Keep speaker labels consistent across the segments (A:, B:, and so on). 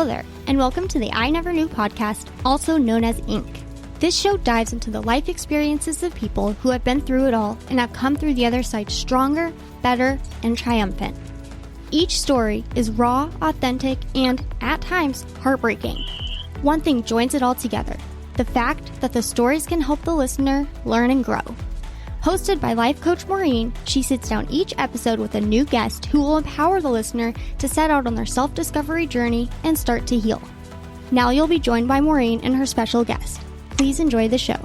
A: there, and welcome to the I Never Knew podcast, also known as Inc. This show dives into the life experiences of people who have been through it all and have come through the other side stronger, better, and triumphant. Each story is raw, authentic, and, at times, heartbreaking. One thing joins it all together: the fact that the stories can help the listener learn and grow. Hosted by life coach Maureen, she sits down each episode with a new guest who will empower the listener to set out on their self-discovery journey and start to heal. Now you'll be joined by Maureen and her special guest. Please enjoy the show.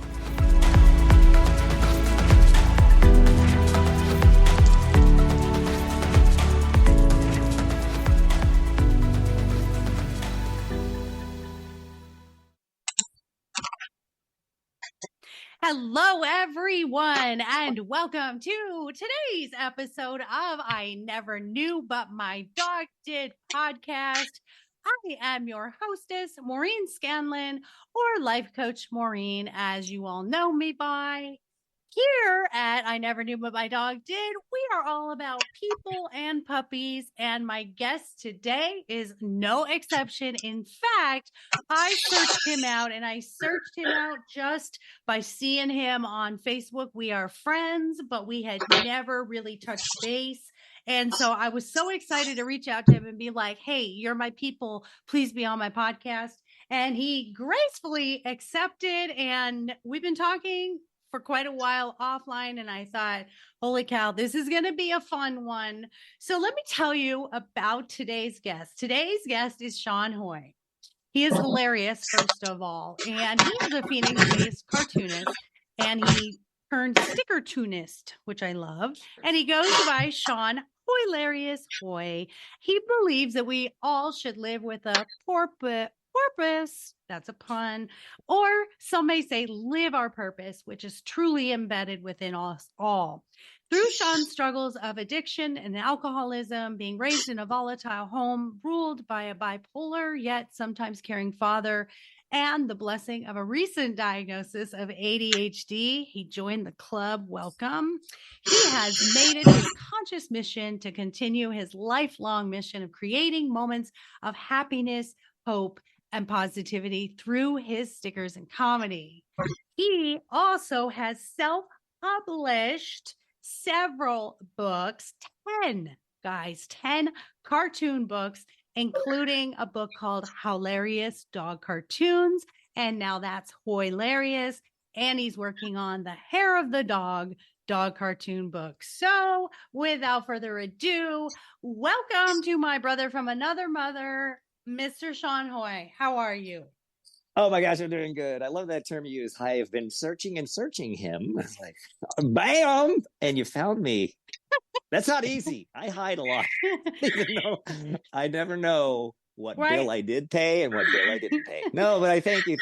B: Hello, everyone, and welcome to today's episode of I Never Knew But My Dog Did podcast. I am your hostess, Maureen Scanlon, or Life Coach Maureen, as you all know me by. Here at I Never Knew But My Dog Did, we are all about people and puppies, and my guest today is no exception. In fact, I searched him out, and I searched him out just by seeing him on Facebook. We are friends, but we had never really touched base. And so I was so excited to reach out to him and be like, hey, you're my people. Please be on my podcast. And he gracefully accepted, and we've been talking for quite a while offline, and I thought, holy cow, this is going to be a fun one. So let me tell you about today's guest. Today's guest is Sean Hoy. He is hilarious, first of all, and he is a Phoenix-based cartoonist, and he turned sticker-toonist, which I love, and he goes by Sean Hilarious Hoy. He believes that we all should live with a purpose, that's a pun, or some may say live our purpose, which is truly embedded within us all. Through Sean's struggles of addiction and alcoholism, being raised in a volatile home, ruled by a bipolar yet sometimes caring father, and the blessing of a recent diagnosis of ADHD, he joined the club. Welcome. He has made it his conscious mission to continue his lifelong mission of creating moments of happiness, hope, and positivity through his stickers and comedy. He also has self-published several books, 10 cartoon books, including a book called Hilarious Dog Cartoons. And now that's Hilarious. And he's working on the Hair of the Dog cartoon book. So without further ado, welcome to my brother from another mother, Mr. Sean Hoy. How are you?
C: Oh my gosh, I'm doing good. I love that term you use. I have been searching and searching him. It's like, bam, and you found me. That's not easy. I hide a lot, even though I never know what bill I did pay and what bill I didn't pay. No, but I thank you.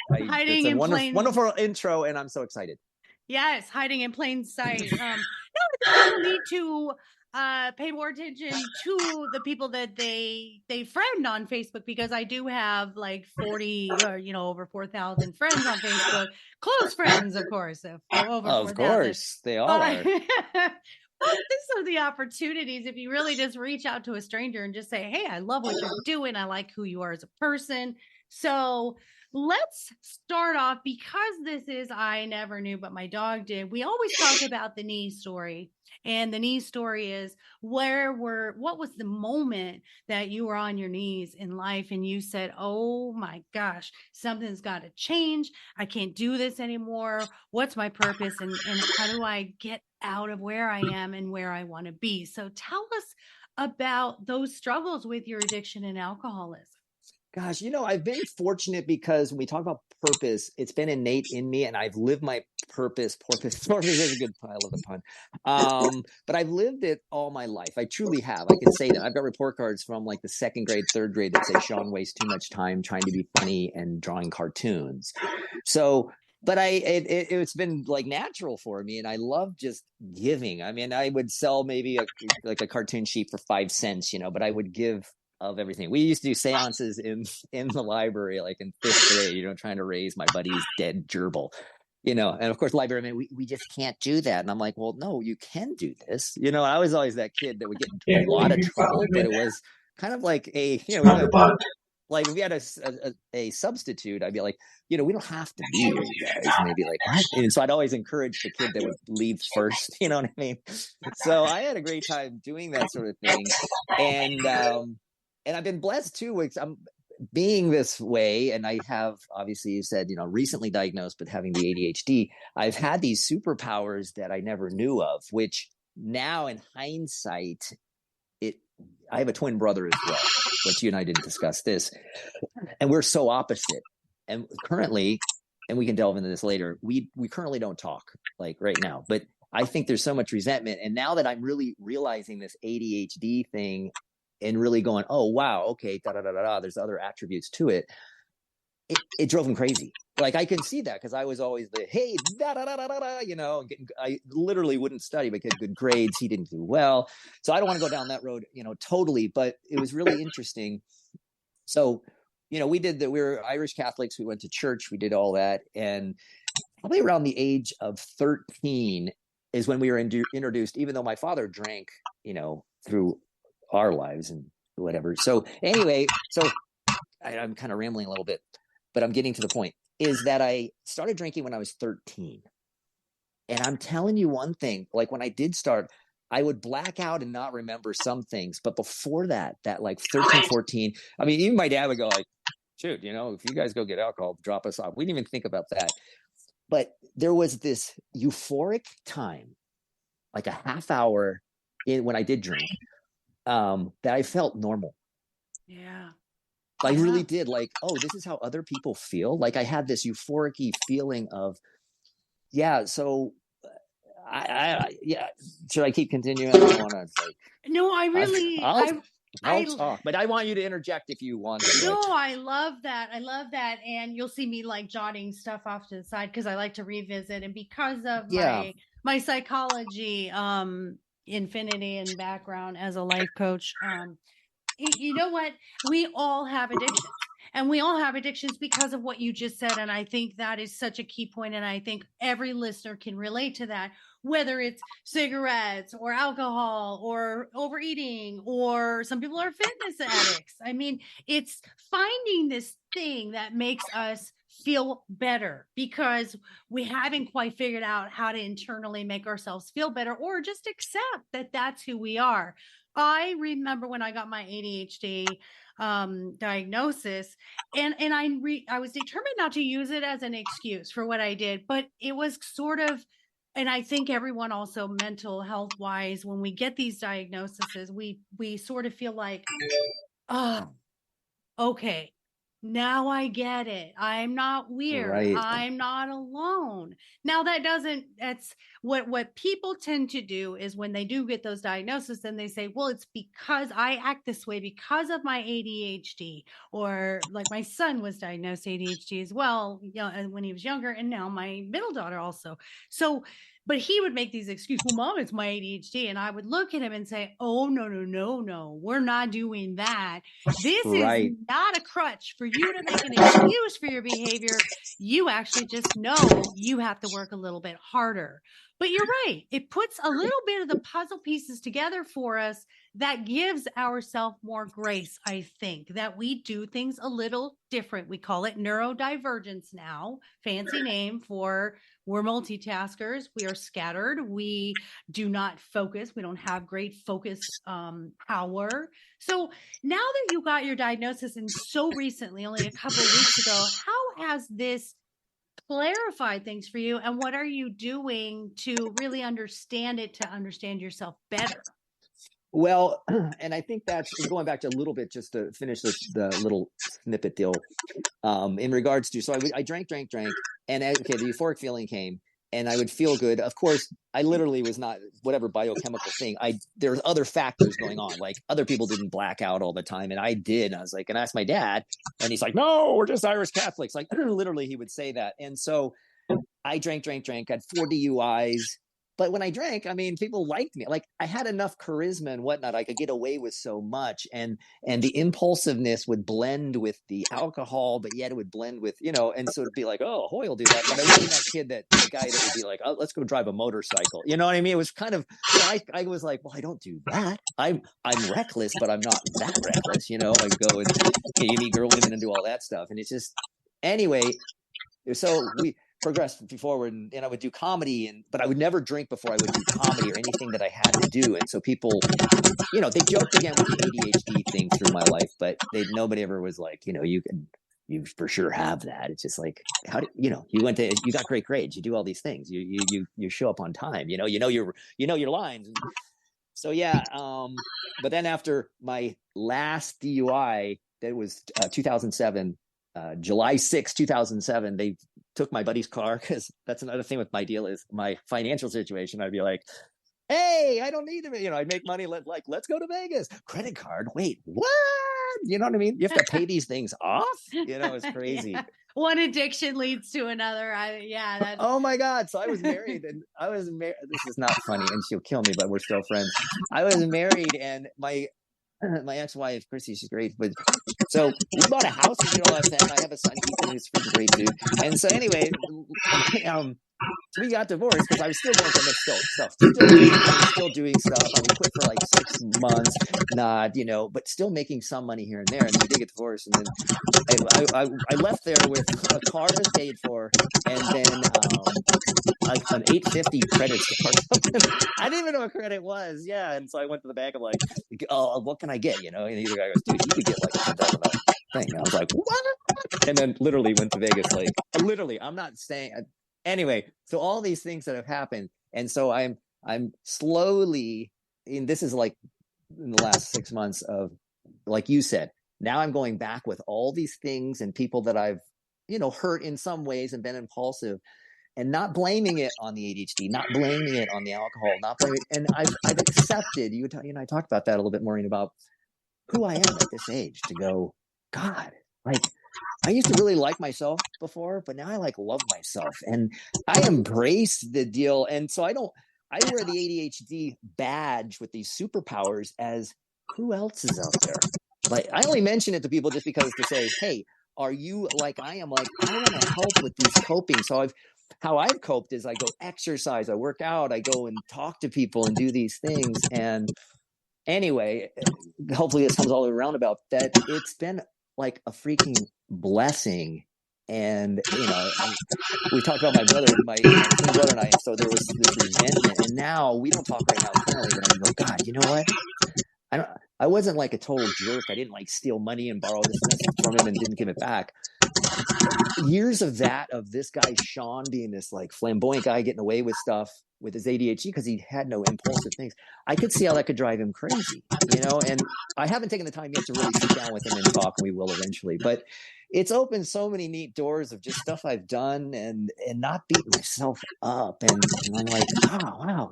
B: Hiding in plain...
C: wonderful intro, and I'm so excited.
B: Yes, hiding in plain sight. No, I think people need to pay more attention to the people that they friend on Facebook, because I do have like 40 or over 4,000 friends on Facebook. Close friends, of course. Over 4,000.
C: Of course, they all are.
B: Well, these are the opportunities if you really just reach out to a stranger and just say, hey, I love what you're doing. I like who you are as a person. So let's start off, because this is I Never Knew But My Dog Did. We always talk about the knee story. And the knee story is what was the moment that you were on your knees in life and you said, oh my gosh, something's got to change. I can't do this anymore. What's my purpose? And how do I get out of where I am and where I want to be? So tell us about those struggles with your addiction and alcoholism.
C: Gosh, I've been fortunate because when we talk about purpose, it's been innate in me, and I've lived my purpose. Purpose is a good pile of a pun. But I've lived it all my life. I truly have. I can say that. I've got report cards from like the second grade, third grade that say Sean wastes too much time trying to be funny and drawing cartoons. So, but it's been like natural for me, and I love just giving. I mean, I would sell maybe a cartoon sheet for 5 cents, but I would give of everything. We used to do seances in the library, like in 5th grade, trying to raise my buddy's dead gerbil, and of course, librarian, we just can't do that. And I'm like, well, no, you can do this. I was always that kid that would get into a lot of trouble, but it was kind of like a, like if we had a substitute, I'd be like, we don't have to be here, you guys. And they'd be like, what? And so I'd always encourage the kid that would leave first. You know what I mean? So I had a great time doing that sort of thing. And I've been blessed too. I'm being this way. And I have, obviously you said, recently diagnosed, but having the ADHD, I've had these superpowers that I never knew of, which now in hindsight, I have a twin brother as well, but you and I didn't discuss this. And we're so opposite. And currently, and we can delve into this later, we currently don't talk like right now, but I think there's so much resentment. And now that I'm really realizing this ADHD thing and really going, oh, wow, okay, there's other attributes to it. It drove him crazy. Like I can see that because I was always the, hey, I literally wouldn't study, but get good grades. He didn't do well. So I don't want to go down that road, totally, but it was really interesting. So, we were Irish Catholics. We went to church, we did all that. And probably around the age of 13 is when we were introduced, even though my father drank, through our lives and whatever. So anyway, I'm kind of rambling a little bit, but I'm getting to the point, is that I started drinking when I was 13. And I'm telling you one thing, like when I did start, I would black out and not remember some things. But before that like 13, 14, I mean, even my dad would go like, shoot, if you guys go get alcohol, drop us off. We didn't even think about that. But there was this euphoric time, like a half hour when I did drink, that I felt normal.
B: Yeah.
C: I really did, like, oh, this is how other people feel. Like I had this euphoric-y feeling of, yeah. So should I keep continuing? I don't want to
B: No, I really,
C: I'll talk, but I want you to interject if you want to.
B: No, I love that. And you'll see me like jotting stuff off to the side because I like to revisit. And because of my psychology, infinity and background as a life coach, you know what? We all have addictions. And we all have addictions because of what you just said. And I think that is such a key point. And I think every listener can relate to that, whether it's cigarettes or alcohol or overeating, or some people are fitness addicts. I mean, it's finding this thing that makes us feel better because we haven't quite figured out how to internally make ourselves feel better or just accept that that's who we are. I remember when I got my ADHD diagnosis, and I was determined not to use it as an excuse for what I did, but it was sort of, and I think everyone also mental health wise, when we get these diagnoses, we sort of feel like, oh, okay, now I get it. I'm not weird.
C: Right.
B: I'm not alone. Now that's what people tend to do is when they do get those diagnoses, then they say, well, it's because I act this way because of my ADHD, or like my son was diagnosed ADHD as well, when he was younger, and now my middle daughter also. So, but he would make these excuses. Well, Mom, it's my ADHD. And I would look at him and say, oh, no, we're not doing that. This is not a crutch for you to make an excuse for your behavior. You actually just know you have to work a little bit harder. But you're right. It puts a little bit of the puzzle pieces together for us that gives ourselves more grace, I think, that we do things a little different. We call it neurodivergence now, fancy name for we're multitaskers. We are scattered. We do not focus. We don't have great focus power. So now that you got your diagnosis, and so recently, only a couple of weeks ago, how has this clarified things for you? And what are you doing to really understand it, to understand yourself better?
C: Well, and I think that's going back to a little bit just to finish the little snippet deal in regards to, so I drank, and okay, the euphoric feeling came and I would feel good. Of course, I literally was not whatever biochemical thing. There's other factors going on. Like other people didn't black out all the time, and I did. And I was like, and I asked my dad, and he's like, no, we're just Irish Catholics. Like literally he would say that. And so I drank, had 4 DUIs. but when I drank, I mean, people liked me. Like I had enough charisma and whatnot. I could get away with so much. And the impulsiveness would blend with the alcohol, but yet it would blend with, and so it'd be like, oh, Hoy will do that. But I wasn't that kid, the guy that would be like, oh, let's go drive a motorcycle. You know what I mean? It was kind of, I was like, well, I don't do that. I'm reckless, but I'm not that reckless. I go and meet women and do all that stuff. And it's just, anyway, so we progressed forward, and I would do comedy, but I would never drink before I would do comedy or anything that I had to do. And so people, they joked again with the ADHD thing through my life, but nobody ever was like, you for sure have that. It's just like, how do you got great grades, you do all these things, you show up on time, you know your lines. So yeah, but then after my last DUI, that was 2007, July 6, 2007, they took my buddy's car, because that's another thing with my deal is my financial situation. I'd be like, hey, I don't need to, I'd make money. Let's go to Vegas. Credit card. Wait, what? You know what I mean? You have to pay these things off. It's crazy.
B: Yeah. One addiction leads to another.
C: Oh my God. So I was married, This is not funny, and she'll kill me, but we're still friends. I was married, and my ex-wife, Chrissy, she's great. But so we bought a house and did all that stuff. I have a son, Ethan, who's freaking great dude. And so anyway, we got divorced because I was still going through stuff. Still doing stuff. I would quit for like 6 months, not, but still making some money here and there. And we did get divorced. And then I left there with a car was paid for, and then like an 850 credit score or something. I didn't even know what credit was. Yeah. And so I went to the bank. I'm like, oh, what can I get? And either guy goes, dude, you could get like $10,000 thing. And I was like, what? And then literally went to Vegas. Like literally, I'm not saying. Anyway, so all these things that have happened, and so I'm slowly, and this is like in the last 6 months of, like you said, now I'm going back with all these things and people that I've hurt in some ways and been impulsive, and not blaming it on the ADHD, not blaming it on the alcohol, not blaming it. And I've accepted, you and I talked about that a little bit, Maureen, about who I am at this age, to go, God, like, I used to really like myself before, but now I love myself, and I embrace the deal. And so I wear the ADHD badge with these superpowers as who else is out there? Like, I only mention it to people just because to say, hey, are you like I am? Like, I want to help with these coping. So how I've coped is I go exercise, I work out, I go and talk to people and do these things. And anyway, hopefully this comes all around about that. It's been like a freaking blessing. And we talked about my brother, my twin brother and I, and so there was this resentment, and now we don't talk right now currently, but I go, God, you know what? I wasn't like a total jerk. I didn't like steal money and borrow this from him and didn't give it back. Years of this guy Sean being this like flamboyant guy getting away with stuff with his ADHD because he had no impulsive things. I could see how that could drive him crazy, and I haven't taken the time yet to really sit down with him and talk, and we will eventually. But it's opened so many neat doors of just stuff I've done and not beating myself up. And I'm like, oh, wow,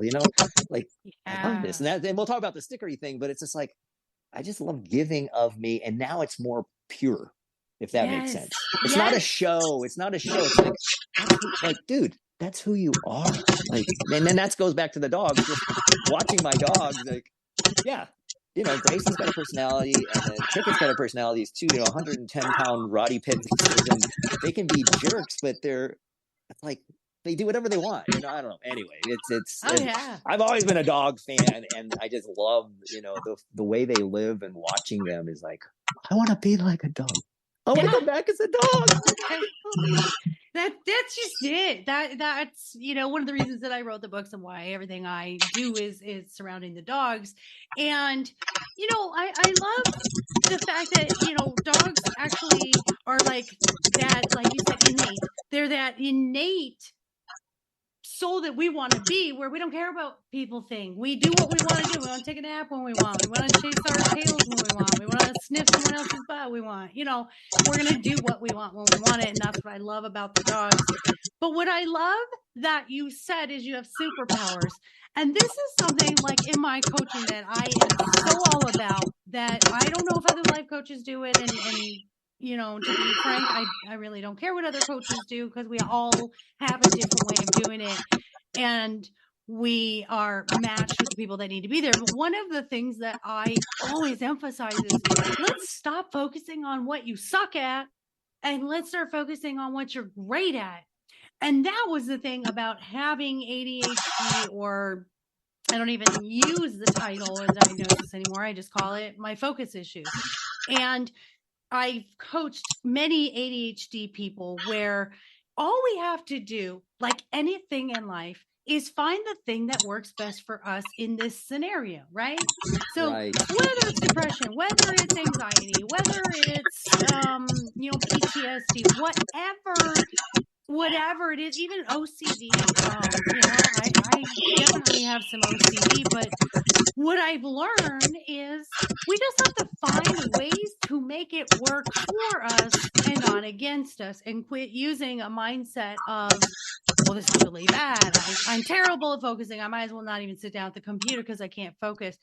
C: like I love this. And we'll talk about the stickery thing, but it's just like, I just love giving of me. And now it's more pure, if that makes sense. It's not a show. It's not a show. It's like, dude, that's who you are. Like, and then that goes back to the dogs. Just watching my dogs, like, yeah, Grayson's got a personality, and then Ticket's got a personality too. 110-pound Roddy Pitt mixers, and they can be jerks, but they're like, they do whatever they want. I don't know. Anyway, it's I've always been a dog fan, and I just love the way they live, and watching them is like, I want to be like a dog. I want to come back as a dog.
B: That's just it. That's one of the reasons that I wrote the books and why everything I do is surrounding the dogs. And I love the fact that dogs actually are like that, like you said, innate. They're that innate soul that we want to be, where we don't care about people thing. We do what we want to do. We want to take a nap when we want. We want to chase our tails when we want. We want to sniff someone else's butt. We want, we're going to do what we want when we want it. And that's what I love about the dogs. But what I love that you said is you have superpowers. And this is something like in my coaching that I am so all about, that I don't know if other life coaches do it. And to be frank, I really don't care what other coaches do, because we all have a different way of doing it. And we are matched with the people that need to be there. But one of the things that I always emphasize is let's stop focusing on what you suck at and let's start focusing on what you're great at. And that was the thing about having ADHD, or I don't even use the title or the diagnosis anymore. I just call it my focus issues. And I've coached many ADHD people where all we have to do, like anything in life, is find the thing that works best for us in this scenario, right? So
C: Right.
B: whether it's depression, whether it's anxiety, whether it's PTSD, whatever it is, even OCD, I definitely have some OCD, but what I've learned is we just have to find ways to make it work for us and not against us, and quit using a mindset of, well, this is really bad. I'm terrible at focusing. I might as well not even sit down at the computer because I can't focus.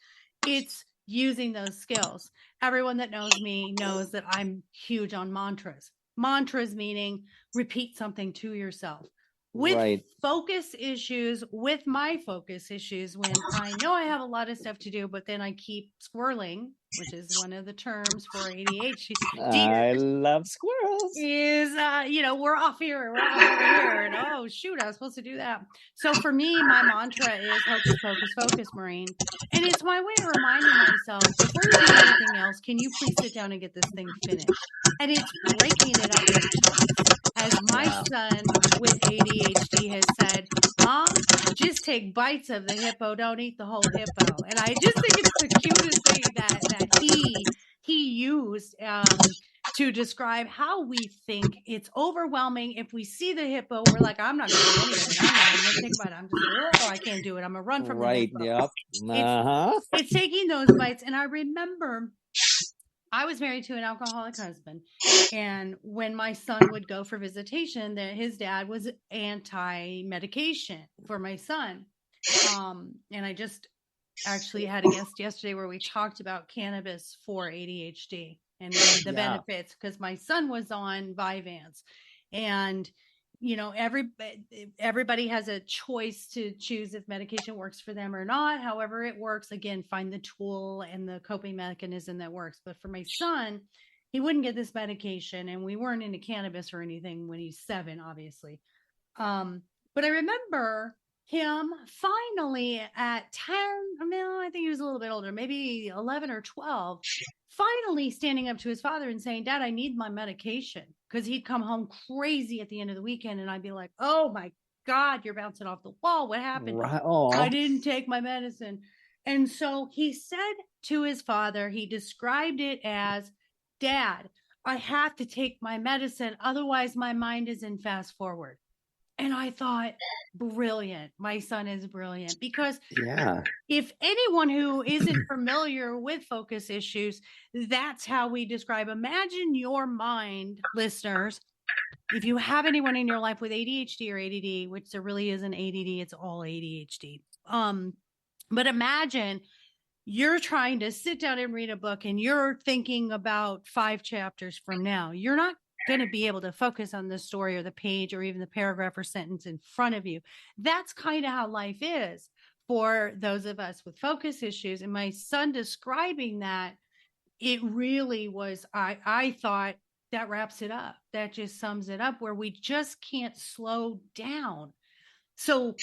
B: It's using those skills. Everyone that knows me knows that I'm huge on mantras. Mantras meaning repeat something to yourself. With focus issues, with my focus issues, when I know I have a lot of stuff to do, but then I keep squirreling, which is one of the terms for ADHD.
C: I love squirrels.
B: Is, we're off here, we're off over here, and oh, shoot, I was supposed to do that. So for me, my mantra is hocus pocus focus, Maureen. And it's my way of reminding myself, before you do anything else, can you please sit down and get this thing finished? And it's breaking it up in chunks. As my son with ADHD has said, Mom, just take bites of the hippo, don't eat the whole hippo. And I just think it's the cutest thing that he used to describe how we think. It's overwhelming. If we see the hippo, we're like, I'm not going to do any of it. I'm not even going to think about it. I'm just, I can't do it. I'm going to run from the hippo.
C: Yep.
B: It's taking those bites. And I remember I was married to an alcoholic husband, and when my son would go for visitation, that his dad was anti-medication for my son. And I just actually had a guest yesterday where we talked about cannabis for ADHD and the benefits, because my son was on Vyvanse, and everybody has a choice to choose if medication works for them or not. However it works, again, find the tool and the coping mechanism that works. But for my son, he wouldn't get this medication, and we weren't into cannabis or anything when he's 7, obviously. But I remember him finally at 10, I think he was a little bit older, maybe 11 or 12, finally standing up to his father and saying, Dad, I need my medication. Because he'd come home crazy at the end of the weekend, and I'd be like, oh my God, you're bouncing off the wall. What happened?
C: Right.
B: I didn't take my medicine. And so he said to his father, he described it as, Dad, I have to take my medicine. Otherwise, my mind is in fast forward. And I thought, brilliant. My son is brilliant, because if anyone who isn't familiar with focus issues, that's how we describe. Imagine your mind, listeners. If you have anyone in your life with ADHD or ADD, which there really isn't ADD, it's all ADHD. But imagine you're trying to sit down and read a book, and you're thinking about 5 chapters from now. You're not going to be able to focus on the story or the page or even the paragraph or sentence in front of you. That's kind of how life is for those of us with focus issues. And my son describing that, it really was, I thought that wraps it up. That just sums it up, where we just can't slow down. So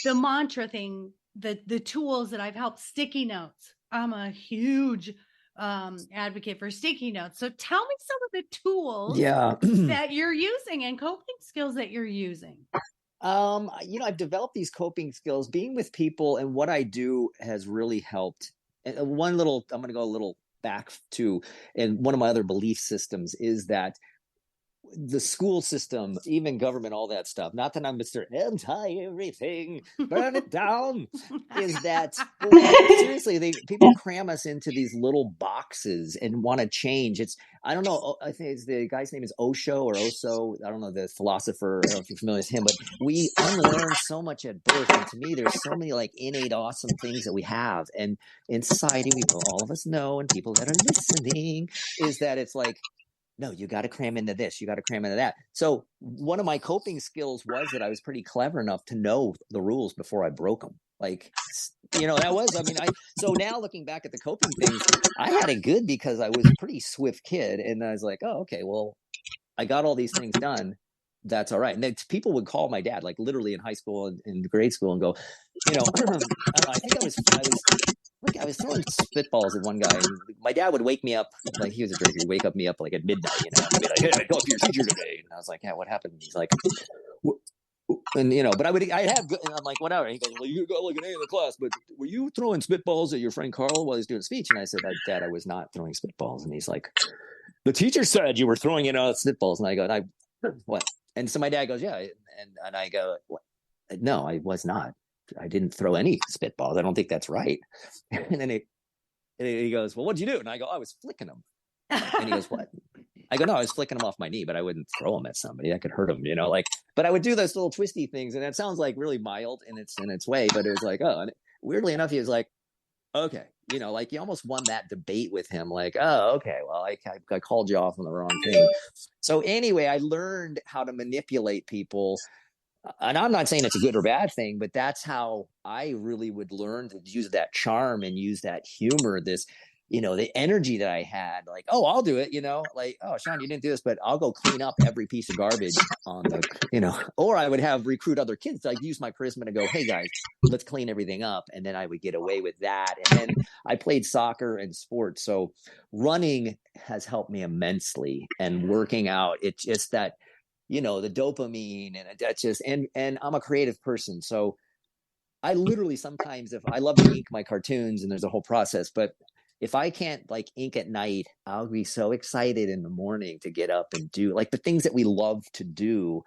B: the mantra thing, the tools that I've helped, sticky notes. I'm a huge advocate for sticky notes. So tell me some of the tools that you're using and coping skills that you're using.
C: I've developed these coping skills. Being with people and what I do has really helped. And I'm going to go a little back to, and one of my other belief systems is that the school system, even government, all that stuff, not that I'm Mr. Anti-everything, burn it down, is that, seriously, people cram us into these little boxes and want to change. I don't know, I think the guy's name is Osho or Oso, I don't know, the philosopher, I don't know if you're familiar with him, but we unlearn so much at birth. And to me, there's so many innate awesome things that we have. And in society, all of us know, and people that are listening, is that it's like, no, you got to cram into this. You got to cram into that. So one of my coping skills was that I was pretty clever enough to know the rules before I broke them. Like, that was, so now looking back at the coping things, I had it good because I was a pretty swift kid. And I was like, oh, okay, well, I got all these things done. That's all right. And then people would call my dad, like literally in high school and in grade school, and go, I don't know, I think I was throwing spitballs at one guy, and my dad would wake me up, like he was a drinker. He'd wake up me up like at midnight, and he'd be like, "Hey, I talked to your teacher today." And I was like, "Yeah, what happened?" And he's like, and but I have good, and I'm like, whatever. He goes, "Well, you got like an A in the class, but were you throwing spitballs at your friend Carl while he's doing a speech?" And I said, "Dad, I was not throwing spitballs." And he's like, "The teacher said you were throwing spitballs." And I go, what? And so my dad goes, "Yeah," and I go, what? "No, I was not. I didn't throw any spitballs. I don't think that's right." And then he goes, "Well, what'd you do?" And I go, "I was flicking them." And he goes, "What?" I go, "No, I was flicking them off my knee, but I wouldn't throw them at somebody. That could hurt them, but I would do those little twisty things." And it sounds like really mild in its way, but it was like, oh, and weirdly enough, he was like, okay, like you almost won that debate with him. Like, oh, okay, well, I called you off on the wrong thing. So anyway, I learned how to manipulate people. And I'm not saying it's a good or bad thing, but that's how I really would learn to use that charm and use that humor, the energy that I had, like, oh, I'll do it, like, oh, Sean, you didn't do this, but I'll go clean up every piece of garbage on or I would recruit other kids. I'd use my charisma to go, hey guys, let's clean everything up. And then I would get away with that. And then I played soccer and sports. So running has helped me immensely, and working out. It's just that, the dopamine, and that's just, and I'm a creative person. So I literally sometimes, if I love to ink my cartoons, and there's a whole process, but if I can't like ink at night, I'll be so excited in the morning to get up and do like the things that we love to do.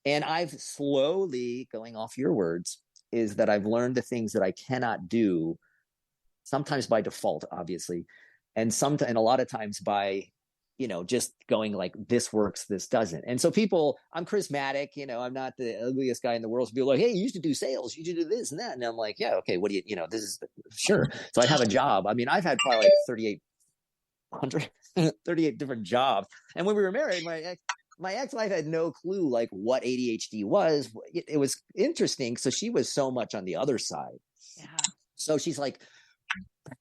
C: And I've slowly, going off your words, is that I've learned the things that I cannot do, sometimes by default, obviously, and a lot of times by just going like, this works, this doesn't. And so I'm charismatic, I'm not the ugliest guy in the world. So people are like, hey, you used to do sales, you should do this and that. And I'm like, yeah, okay, what do this is sure. So I have a job. I've had probably like 38 different jobs. And when we were married, my ex-wife had no clue like what ADHD was. It was interesting. So she was so much on the other side.
B: Yeah.
C: So she's like,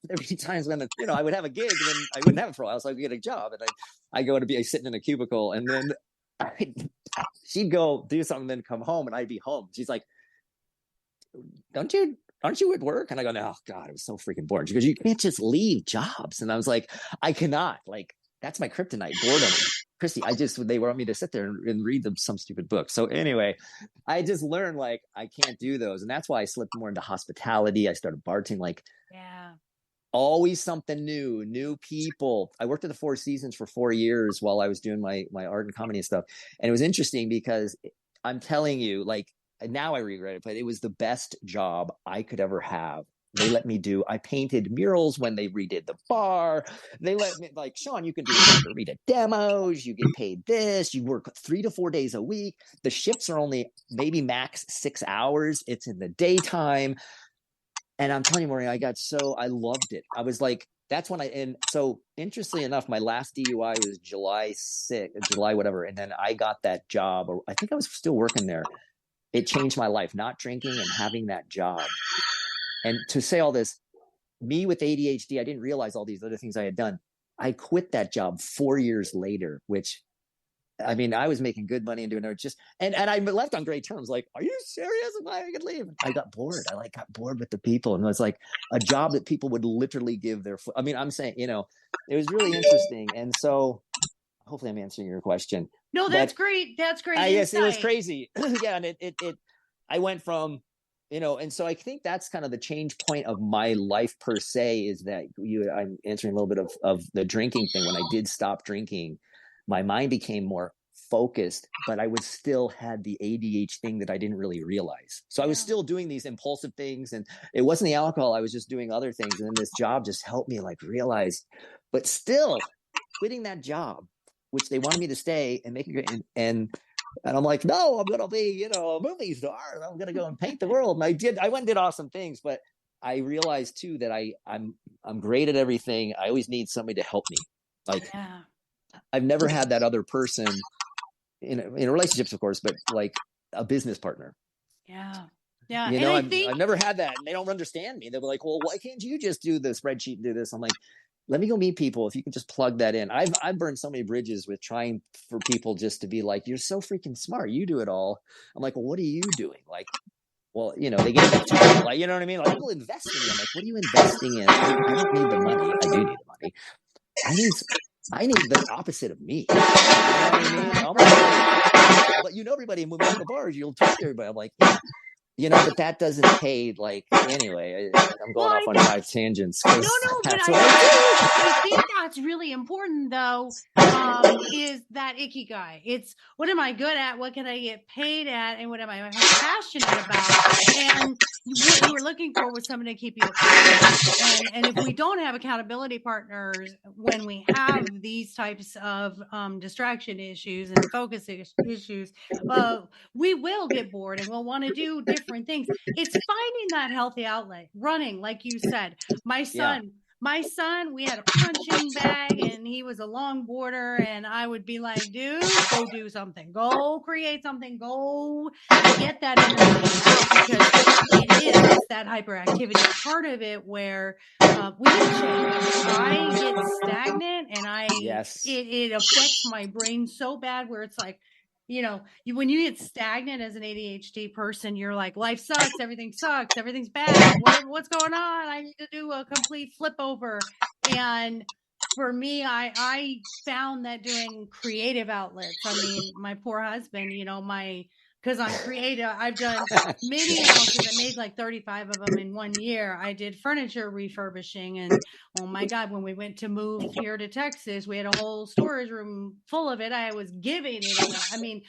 C: every times when I would have a gig, and then I wouldn't have it for a while, so I'd get a job, and I go to be sitting in a cubicle, and then she'd go do something, then come home, and I'd be home. She's like, aren't you at work? And I go, no, oh, God, it was so freaking boring. She goes, you can't just leave jobs. And I was like, I cannot. Like, that's my kryptonite, boredom. Christy, they want me to sit there and read them some stupid book. So anyway, I just learned like I can't do those, and that's why I slipped more into hospitality. I started bartending, like, yeah. Always something new people. I worked at the Four Seasons for 4 years while I was doing my art and comedy and stuff. And it was interesting because I'm telling you, like, now I regret it, but it was the best job I could ever have. They let me I painted murals when they redid the bar. They let me, like, Sean, you can do margarita demos. You get paid this. You work 3 to 4 days a week. The shifts are only maybe max 6 hours. It's in the daytime. And I'm telling you, Maureen, I loved it. I was like, that's when and so interestingly enough, my last DUI was July whatever. And then I got that job, or I think I was still working there. It changed my life, not drinking and having that job. And to say all this, me with ADHD, I didn't realize all these other things I had done. I quit that job 4 years later, which, I was making good money and doing it, and I left on great terms. Like, are you serious? Am I could leave? I got bored. I got bored with the people, and it was like a job that people would literally give their. I'm saying, it was really interesting, and so hopefully I'm answering your question.
B: No, that's great. That's great.
C: Yes, it was crazy. Yeah, and I went from, and so I think that's kind of the change point of my life per se, is that I'm answering a little bit of the drinking thing. When I did stop drinking, my mind became more focused, but I was still had the ADHD thing that I didn't really realize. So I was still doing these impulsive things, and it wasn't the alcohol. I was just doing other things. And then this job just helped me like realize, but still quitting that job, which they wanted me to stay and make it great. And I'm like, no, I'm going to be, a movie star. I'm going to go and paint the world. And I went and did awesome things, but I realized too that I'm great at everything. I always need somebody to help me. Like, I've never had that other person in relationships, of course, but like a business partner.
B: Yeah. Yeah.
C: You
B: And
C: know,
B: I
C: I've
B: think
C: never had that, and they don't understand me. They'll be like, "Well, why can't you just do the spreadsheet and do this?" I'm like, "Let me go meet people. If you can just plug that in." I've burned so many bridges with trying for people just to be like, "You're so freaking smart. You do it all." I'm like, "Well, what are you doing?" Like, well, you know, they gave me $2, like, you know what I mean? Like, people invest in me. I'm like, "What are you investing in?" I don't need the money. I do need the money. I need the opposite of me. You know what I mean? But you know everybody, and when we go to bars, you'll talk to everybody. I'm like, yeah, you know, but that doesn't pay. Like, anyway, I'm
B: well,
C: going off on 5 tangents because
B: but
C: that's what I
B: I think that's really important though. Is that ikigai? It's what am I good at? What can I get paid at? And what am I passionate about? And what you were looking for was someone to keep you accountable. And if we don't have accountability partners when we have these types of distraction issues and focus issues, we will get bored and we'll want to do different things. It's finding that healthy outlet. Running, like you said, my
C: yeah.
B: son, we had a punching bag and he was a longboarder, and I would be like, dude, go do something, go create something, go get that energy out, because it's that hyperactivity part of it where we get changed. I get stagnant, and
C: Yes.
B: it affects my brain so bad where it's like, when you get stagnant as an ADHD person, you're like, life sucks, everything's bad. What's going on? I need to do a complete flip over. And for me, I found that doing creative outlets. I mean, my poor husband, because I'm creative, I've done many houses. I made like 35 of them in 1 year. I did furniture refurbishing, and oh my God, when we went to move here to Texas, we had a whole storage room full of it. I was giving it away. I mean,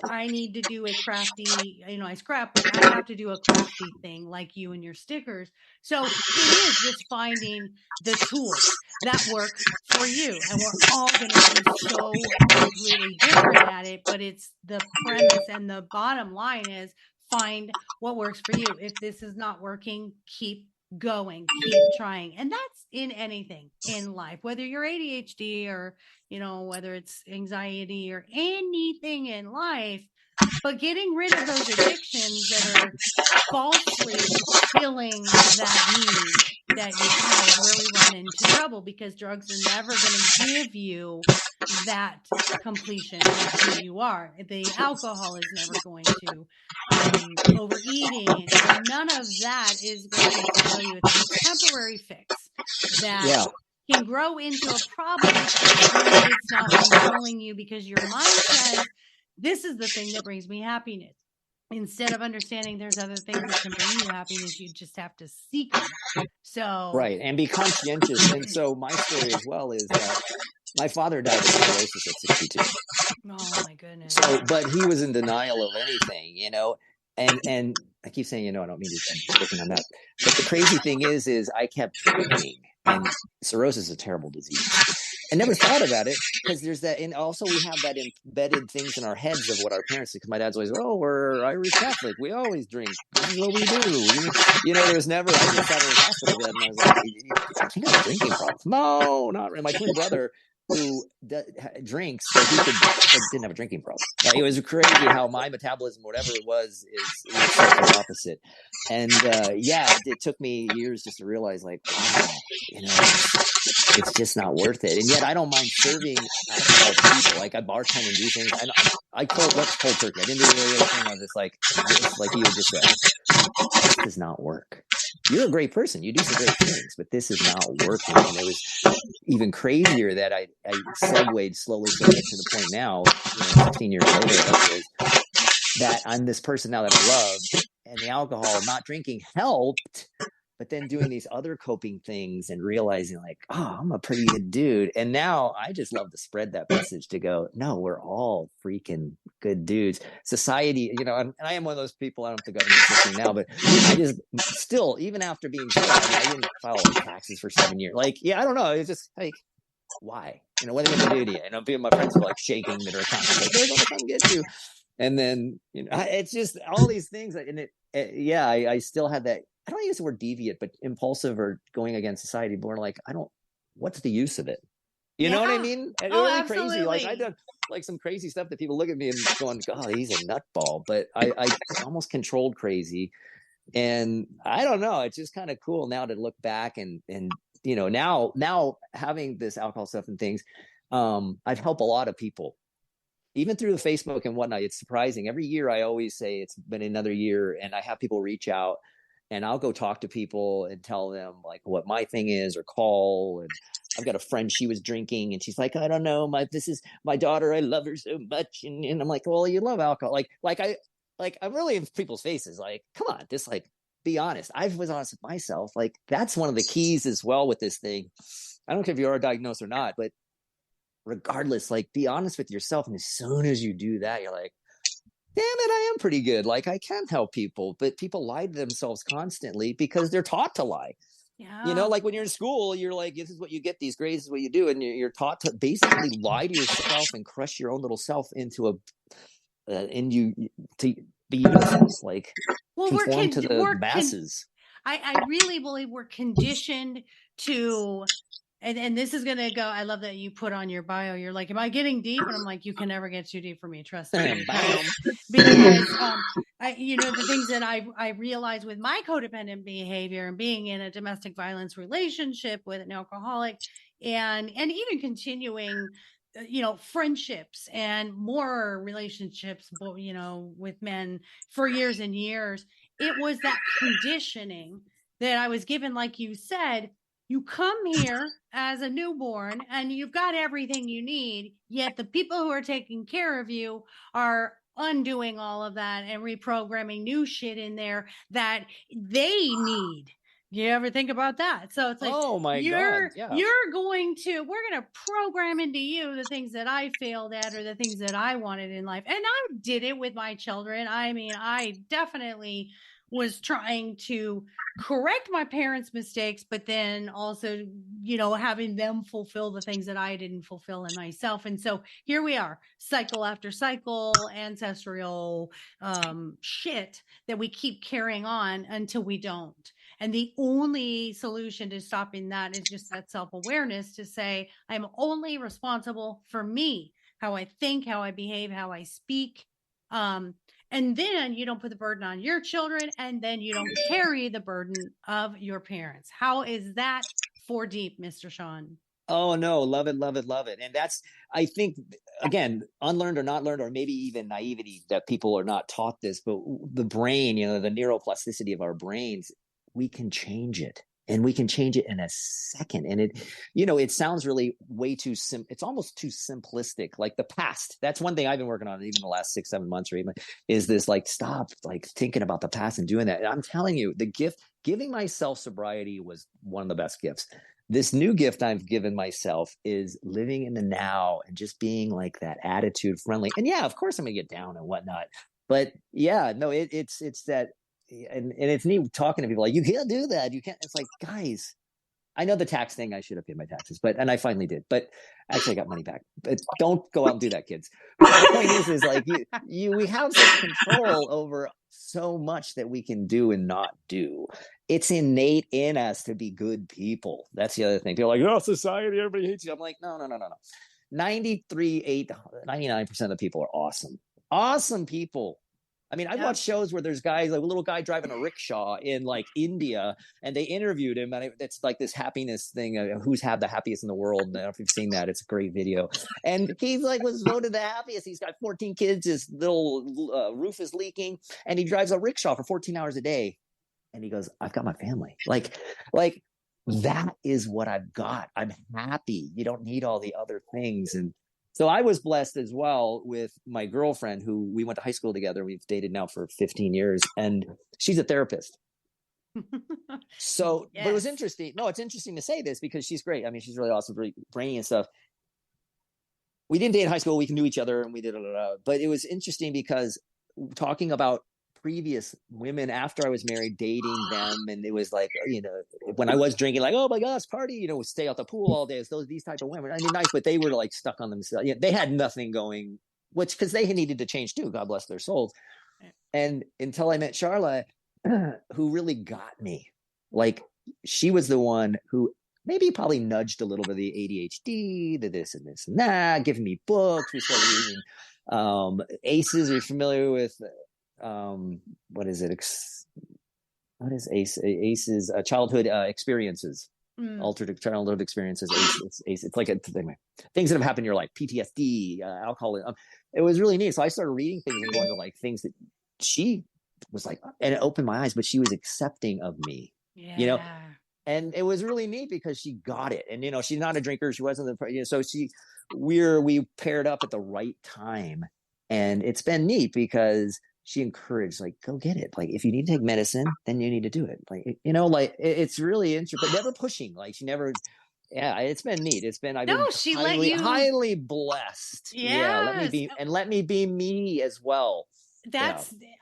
B: I need to do a crafty, I scrap, but I have to do a crafty thing like you and your stickers. So it is just finding the tools that work for you. And we're all going to be so completely different at it, but it's the premise and the bottom line is find what works for you. If this is not working, keep going, keep trying. And that's in anything in life, whether you're ADHD or, whether it's anxiety or anything in life. But getting rid of those addictions that are falsely filling that need that you have is where we run into trouble, because drugs are never going to give you that completion of who you are. The alcohol is never going to. Overeating, none of that is going to fulfill you. It's a temporary fix that can grow into a problem when it's not fulfilling you, because your mind says, this is the thing that brings me happiness. Instead of understanding there's other things that can bring you happiness, you just have to seek them. So
C: Right. And be conscientious. And so my story as well is that my father died of cirrhosis at 62.
B: Oh my goodness.
C: So, but he was in denial of anything, and I keep saying, I don't mean to working on that. But the crazy thing is I kept drinking, and cirrhosis is a terrible disease. I never thought about it because there's that, and also we have that embedded things in our heads of what our parents do. Because my dad's always, we're Irish Catholic, we always drink. This is what we do. There was never. I just sat in the hospital bed and I was like, I think I have a drinking problem. No, not really. My twin brother who drinks, but didn't have a drinking problem. It was crazy how my metabolism, whatever it was, is the opposite. And it took me years just to realize, like, wow, it's just not worth it. And yet I don't mind serving alcohol to people. Like, I bartend and do things. I cold turkey. I didn't do any other thing. I was just like you just said, this does not work. You're a great person. You do some great things, but this is not working. And it was even crazier that I segued slowly to the point now, 16 years later, whatever it is, that I'm this person now that I love, and the alcohol, not drinking, helped. But then doing these other coping things and realizing, like, I'm a pretty good dude. And now I just love to spread that message to go, no, we're all freaking good dudes. Society, and I am one of those people, I don't know if the government's listening now, but I just still, even after being sick, I didn't file taxes for 7 years. Like, I don't know. It's just like, why? What are they going to do to you? People, my friends are like shaking that are accountants, like, they're going to come get you. And then, it's just all these things. And I still had that. I don't use the word deviant, but impulsive or going against society. Born like, what's the use of it? You know what I mean? It's really
B: absolutely.
C: crazy. Like, like some crazy stuff that people look at me and going, God, he's a nutball. But I almost controlled crazy. And I don't know, it's just kind of cool now to look back and now having this alcohol stuff and things, I've helped a lot of people, even through the Facebook and whatnot. It's surprising. Every year I always say it's been another year, and I have people reach out, and I'll go talk to people and tell them like what my thing is, or call. And I've got a friend, she was drinking and she's like, I don't know, this is my daughter, I love her so much. And I'm like, well, you love alcohol. I'm really in people's faces. Like, come on, just like, be honest. I was honest with myself. Like, that's one of the keys as well with this thing. I don't care if you are diagnosed or not, but regardless, like, be honest with yourself. And as soon as you do that, you're like, damn it, I am pretty good. Like, I can help people. But people lie to themselves constantly because they're taught to lie.
B: Yeah.
C: Like when you're in school, you're like, this is what you get, these grades, this is what you do. And you're taught to basically lie to yourself and crush your own little self into to be uniform, like, conform to the masses.
B: I really believe we're conditioned to, and this is going to go, I love that you put on your bio, you're like, am I getting deep? And I'm like, you can never get too deep for me, trust me. Because the things that I realize with my codependent behavior and being in a domestic violence relationship with an alcoholic, and even continuing friendships and more relationships, with men for years and years, it was that conditioning that I was given. Like you said, you come here as a newborn and you've got everything you need, yet the people who are taking care of you are undoing all of that and reprogramming new shit in there that they need. You ever think about that? So it's like,
C: oh my God, yeah.
B: we're going to program into you the things that I failed at or the things that I wanted in life. And I did it with my children. I mean, I definitely was trying to correct my parents' mistakes, but then also, having them fulfill the things that I didn't fulfill in myself. And so here we are, cycle after cycle, ancestral shit that we keep carrying on until we don't. And the only solution to stopping that is just that self-awareness to say, I'm only responsible for me, how I think, how I behave, how I speak. And then you don't put the burden on your children, and then you don't carry the burden of your parents. How is that for deep, Mr. Sean?
C: Oh no, love it, love it, love it. And that's, I think, again, unlearned or not learned, or maybe even naivety that people are not taught this, but the brain, the neuroplasticity of our brains, we can change it. And we can change it in a second. And it sounds really way too it's almost too simplistic. Like the past, that's one thing I've been working on even the last 6-7 months or even, is this, like, stop like thinking about the past and doing that. And I'm telling you, the gift, giving myself sobriety was one of the best gifts. This new gift I've given myself is living in the now and just being like that attitude friendly. And yeah, of course I'm gonna get down and whatnot. But yeah, no, it's that. And it's neat talking to people like, you can't do that. You can't. It's like, guys, I know the tax thing. I should have paid my taxes, and I finally did. But actually, I got money back. But don't go out and do that, kids. But the point is like we have such control over so much that we can do and not do. It's innate in us to be good people. That's the other thing. People are like, oh, society, everybody hates you. I'm like, no. 99% of the people are awesome. Awesome people. I mean, I've watched shows where there's guys, like a little guy driving a rickshaw in like India, and they interviewed him, and it's like this happiness thing, who's had the happiest in the world. I don't know if you've seen that. It's a great video. And he's like, was voted the happiest. He's got 14 kids. His little roof is leaking, and he drives a rickshaw for 14 hours a day. And he goes, I've got my family. Like that is what I've got. I'm happy. You don't need all the other things. And so I was blessed as well with my girlfriend, who we went to high school together. We've dated now for 15 years, and she's a therapist. So, yes. But it was interesting. No, it's interesting to say this because she's great. I mean, she's really awesome, really brainy and stuff. We didn't date in high school. We knew each other, and we did, but it was interesting because talking about previous women after I was married, dating them, and it was like, when I was drinking, like, oh my gosh, party, stay out the pool all day. So these type of women, I mean, nice, but they were like stuck on themselves. They had nothing going, because they needed to change too. God bless their souls. And until I met Charla, who really got me, like, she was the one who maybe probably nudged a little bit of the ADHD, the this and this and that, giving me books. We started reading ACEs. Are you familiar with what is it? What is ACE? ACEs, childhood experiences. Altered childhood experiences. It's like things that have happened in your life. PTSD, alcohol. It was really neat. So I started reading things and going to like things that she was like, and it opened my eyes. But she was accepting of me, and it was really neat because she got it. And she's not a drinker. She wasn't so we paired up at the right time, and it's been neat because she encouraged, like, go get it. Like, if you need to take medicine, then you need to do it. Like, it's really interesting, but never pushing. Like, she never, it's been neat. I've been highly blessed.
B: Yes.
C: Let me be me as well.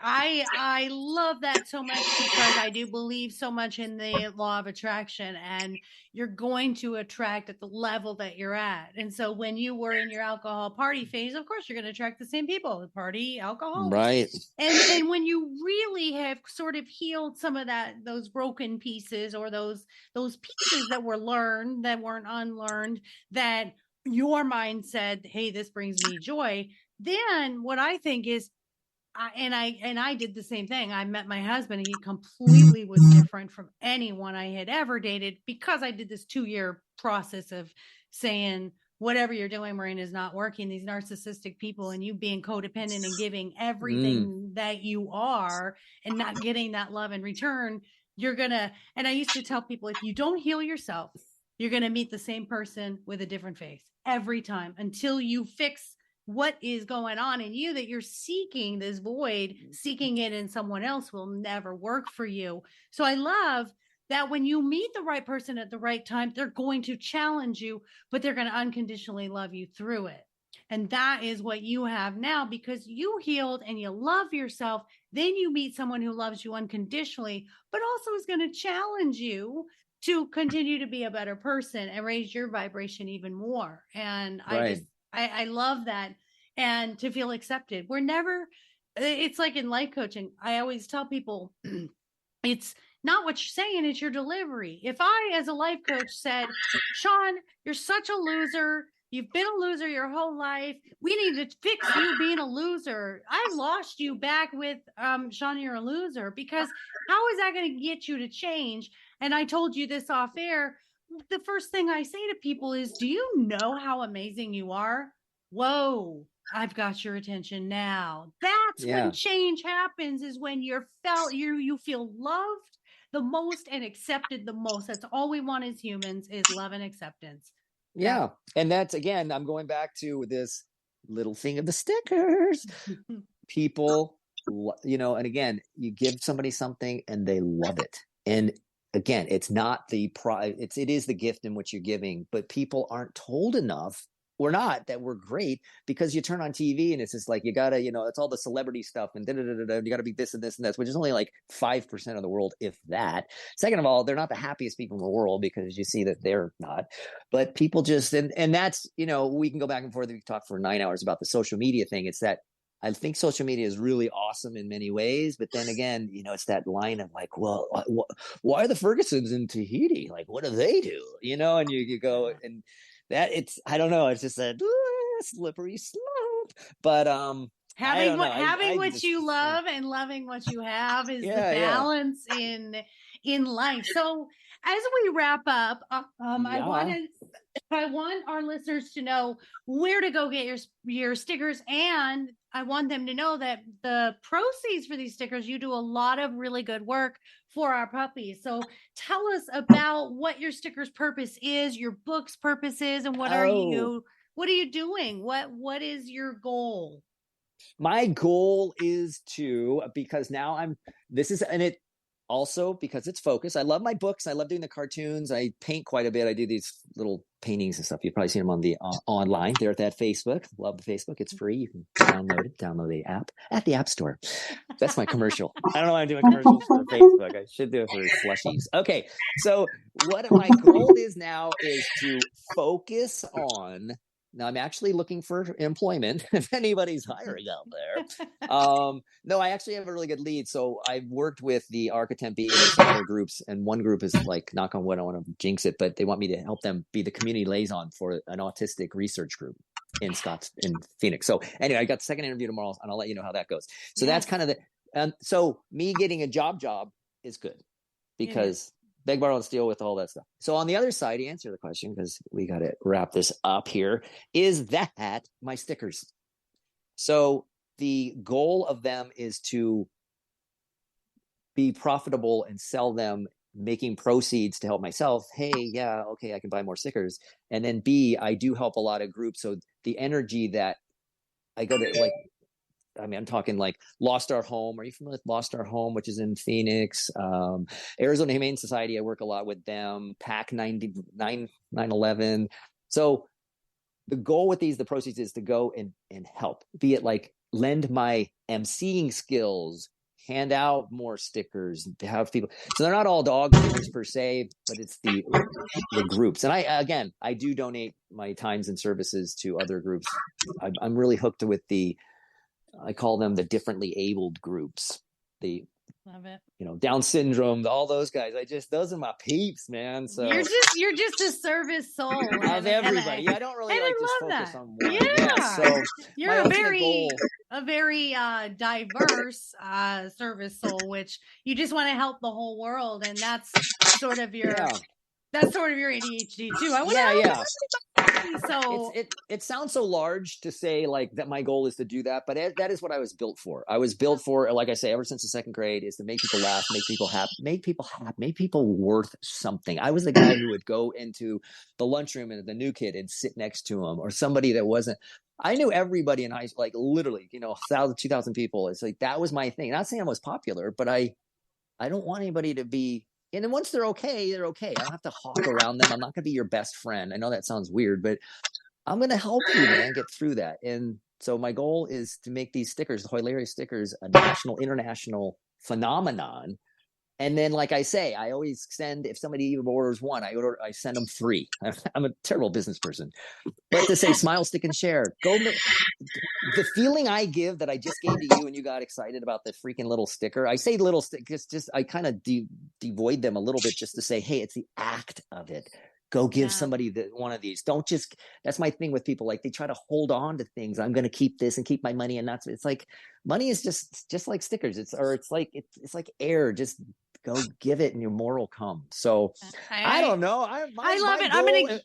B: I love that so much because I do believe so much in the law of attraction, and you're going to attract at the level that you're at. And so when you were in your alcohol party phase, of course you're going to attract the same people, party, alcohol.
C: Right.
B: And when you really have sort of healed some of those broken pieces, or those pieces that were learned, that weren't unlearned, that your mind said, hey, this brings me joy. Then what I think is, I did the same thing. I met my husband, and he completely was different from anyone I had ever dated, because I did this 2-year process of saying, whatever you're doing, Maureen, is not working. These narcissistic people, and you being codependent and giving everything that you are and not getting that love in return, and I used to tell people, if you don't heal yourself, you're going to meet the same person with a different face every time, until you fix what is going on in you, that you're seeking this void. Seeking it in someone else will never work for you. So I love that when you meet the right person at the right time, they're going to challenge you, but they're going to unconditionally love you through it. And that is what you have now, because you healed and you love yourself. Then you meet someone who loves you unconditionally, but also is going to challenge you to continue to be a better person and raise your vibration even more. And I love that. And to feel accepted. It's like in life coaching, I always tell people, it's not what you're saying, it's your delivery. If I, as a life coach, said, Sean, you're such a loser. You've been a loser your whole life. We need to fix you being a loser. I lost you back with, Sean, you're a loser, because how is that going to get you to change? And I told you this off air. The first thing I say to people is, do you know how amazing you are? Whoa, I've got your attention now. That's when change happens, is when you feel loved the most and accepted the most. That's all we want as humans, is love and acceptance.
C: Yeah. And that's, again, I'm going back to this little thing of the stickers. People, and again, you give somebody something and they love it. And again, it's not it is the gift in what you're giving, but people aren't told enough. We're not, that we're great, because you turn on TV and it's just like, you gotta, it's all the celebrity stuff and you gotta be this and this and this, which is only like 5% of the world, if that. Second of all, they're not the happiest people in the world, because you see that they're not. But people just, and that's, we can go back and forth. We can talk for 9 hours about the social media thing. It's that I think social media is really awesome in many ways, but then again, it's that line of like, well, why are the Fergusons in Tahiti? Like, what do they do? And you go, and that I don't know. It's just a slippery slope. But
B: having what you love and loving what you have is the balance in life. So as we wrap up, I want our listeners to know where to go get your stickers, and I want them to know that the proceeds for these stickers, you do a lot of really good work for our puppies. So tell us about what your stickers purpose is, your book's purpose is, and what are you doing? What is your goal?
C: My goal is because now also because it's focused. I love my books. I love doing the cartoons. I paint quite a bit. I do these little paintings and stuff. You've probably seen them on the online. They're at that Facebook. Love the Facebook. It's free. You can download it. Download the app at the App Store. That's my commercial. I don't know why I'm doing commercials for Facebook. I should do it for slushies. Okay. So what my goal is now is to focus on Now I'm actually looking for employment if anybody's hiring out there. No, I actually have a really good lead. So I've worked with the Architect B and some other groups, and one group is like, knock on wood, I want to jinx it, but they want me to help them be the community liaison for an autistic research group in Phoenix. So anyway, I got the second interview tomorrow, and I'll let you know how that goes. So that's kind of the so me getting a job is good, because beg, borrow, and steal with all that stuff. So on the other side, to answer the question, because we got to wrap this up here, is that my stickers. So the goal of them is to be profitable and sell them, making proceeds to help myself. Hey, yeah, okay, I can buy more stickers. And then B, I do help a lot of groups. So the energy that I go to, like, I mean, I'm talking like Lost Our Home. Are you familiar with Lost Our Home, which is in Phoenix? Arizona Humane Society, I work a lot with them. PAC 9/11. So the goal with the proceeds is to go and help, be it like lend my emceeing skills, hand out more stickers, have people. So they're not all dog stickers per se, but it's the groups. And I do donate my times and services to other groups. I'm really hooked with I call them the differently abled groups.
B: Love it.
C: Down syndrome, all those guys. Those are my peeps, man. So
B: you're just a service soul
C: of everybody. I don't really like just focus on one.
B: Yeah.
C: So
B: you're a very diverse service soul, which you just want to help the whole world, and that's sort of your ADHD too. I want to help everybody. So
C: it sounds so large to say like that my goal is to do that, but that is what I was built for. I was built for, like I say, ever since the second grade, is to make people laugh, make people happy, make people worth something. I was the guy who would go into the lunchroom and the new kid and sit next to him, or somebody that wasn't. I knew everybody in high school, like literally, 1,000, 2,000 people. It's like, that was my thing. Not saying I was popular, but I don't want anybody to be. And then once they're okay, they're okay. I don't have to hawk around them. I'm not going to be your best friend. I know that sounds weird, but I'm going to help you, man, get through that. And so my goal is to make these stickers, the Hilarious stickers, a national, international phenomenon. And then, like I say, I always send, if somebody even orders one, I send them 3. I'm a terrible business person. But to say, smile, stick, and share. The feeling I give that I just gave to you and you got excited about the freaking little sticker. I say little stickers, just I kind of devoid them a little bit just to say, hey, it's the act of it. Go give somebody one of these. Don't just, that's my thing with people. Like, they try to hold on to things. I'm going to keep this and keep my money. And it's like, money is just like stickers. It's like air. Just go give it and your more will come. So I don't know. I love it.
B: I'm gonna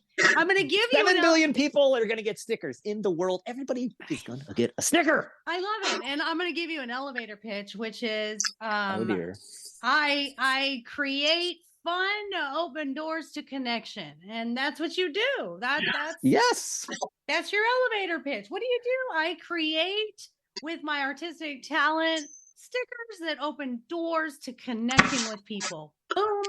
B: give you
C: 7 billion people are gonna get stickers in the world. Everybody is gonna get a sticker.
B: I love it. And I'm gonna give you an elevator pitch, which is
C: oh dear.
B: I create fun to open doors to connection. And that's what you do. That's
C: yes.
B: That's your elevator pitch. What do? I create with my artistic talent stickers that open doors to connecting with people. Boom.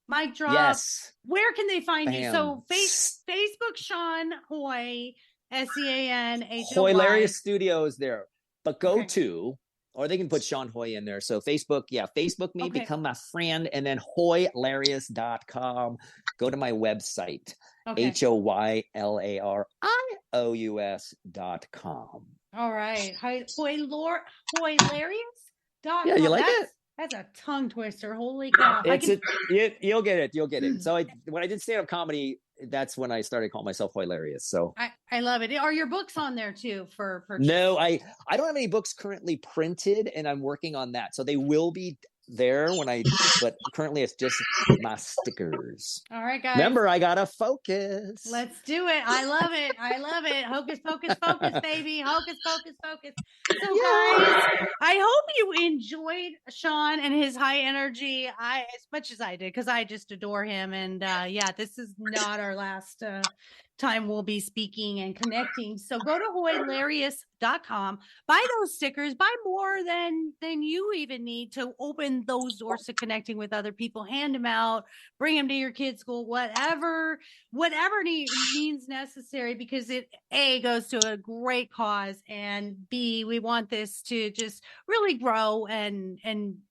B: Mic drop.
C: Yes.
B: Where can they find
C: Bam.
B: you? So Facebook, Sean Hoy, SEAN HOY.
C: Hilarious Studios there. But go to, or they can put Sean Hoy in there. So Facebook, Facebook me, become my friend, and then hoylarious.com. Go to my website, HOYLARIOUS.com.
B: All right. Hoylarious.com.
C: Yeah, you like it?
B: That's a tongue twister. Holy cow.
C: You'll get it. You'll get it. So when I did stand-up comedy, that's when I started calling myself Hilarious. So
B: I love it. Are your books on there too for purchase?
C: No, I don't have any books currently printed, and I'm working on that. So they will be there but currently it's just my stickers.
B: All right, guys.
C: Remember, I gotta focus.
B: Let's do it. I love it. Hocus pocus focus, baby. Hocus pocus focus. So guys, I hope you enjoyed Sean and his high energy as much as I did, because I just adore him. And this is not our last time we'll be speaking and connecting. So go to hoylarious.com, buy those stickers, buy more than you even need to open those doors to connecting with other people. Hand them out, bring them to your kids' school, whatever means necessary, because it A, goes to a great cause, and B, we want this to just really grow and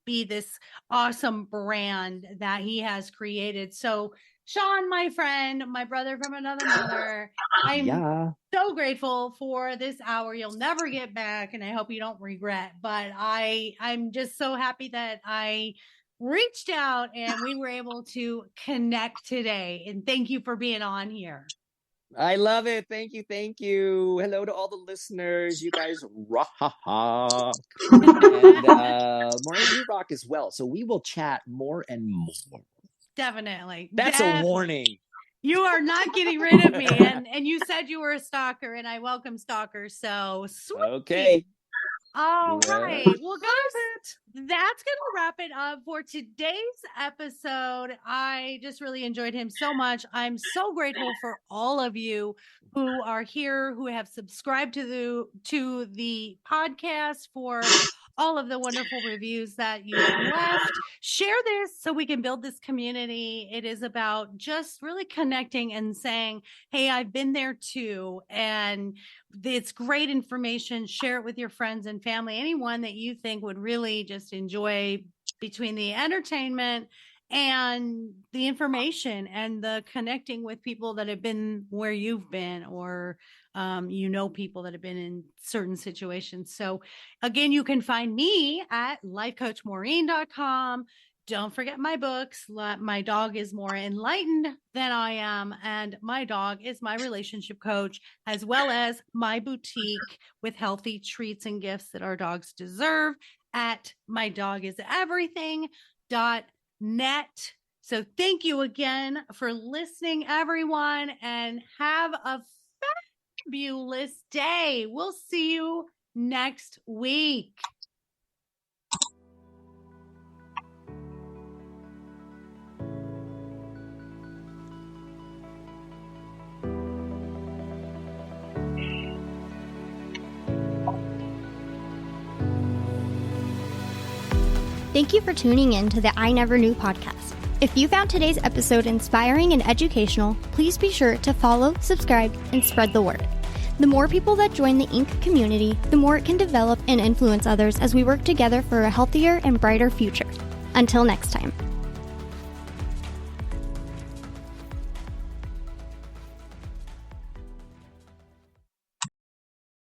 B: be this awesome brand that he has created. So Sean, my friend, my brother from another mother, I'm so so grateful for this hour you'll never get back, and I hope you don't regret. But I'm just so happy that I reached out and we were able to connect today. And thank you for being on here.
C: I love it. Thank you. Thank you. Hello to all the listeners. You guys rock. And Maureen, you rock as well. So we will chat more and more.
B: Definitely.
C: That's a warning.
B: You are not getting rid of me. And you said you were a stalker, and I welcome stalkers. So sweet.
C: Okay.
B: All right. Well, guys, that's going to wrap it up for today's episode. I just really enjoyed him so much. I'm so grateful for all of you who are here, who have subscribed to the podcast, for all of the wonderful reviews that you've left. Share this so we can build this community. It is about just really connecting and saying, hey, I've been there too. And it's great information. Share it with your friends and family, anyone that you think would really just enjoy between the entertainment and the information and the connecting with people that have been where you've been, or people that have been in certain situations. So again, you can find me at lifecoachmaureen.com. Don't forget my books. My dog is more enlightened than I am, and my dog is my relationship coach, as well as my boutique with healthy treats and gifts that our dogs deserve at mydogiseverything.net. So thank you again for listening, everyone, and have a fabulous day. We'll see you next week.
A: Thank you for tuning in to the I Never Knew podcast. If you found today's episode inspiring and educational, please be sure to follow, subscribe, and spread the word. The more people that join the Inc. community, the more it can develop and influence others as we work together for a healthier and brighter future. Until next time.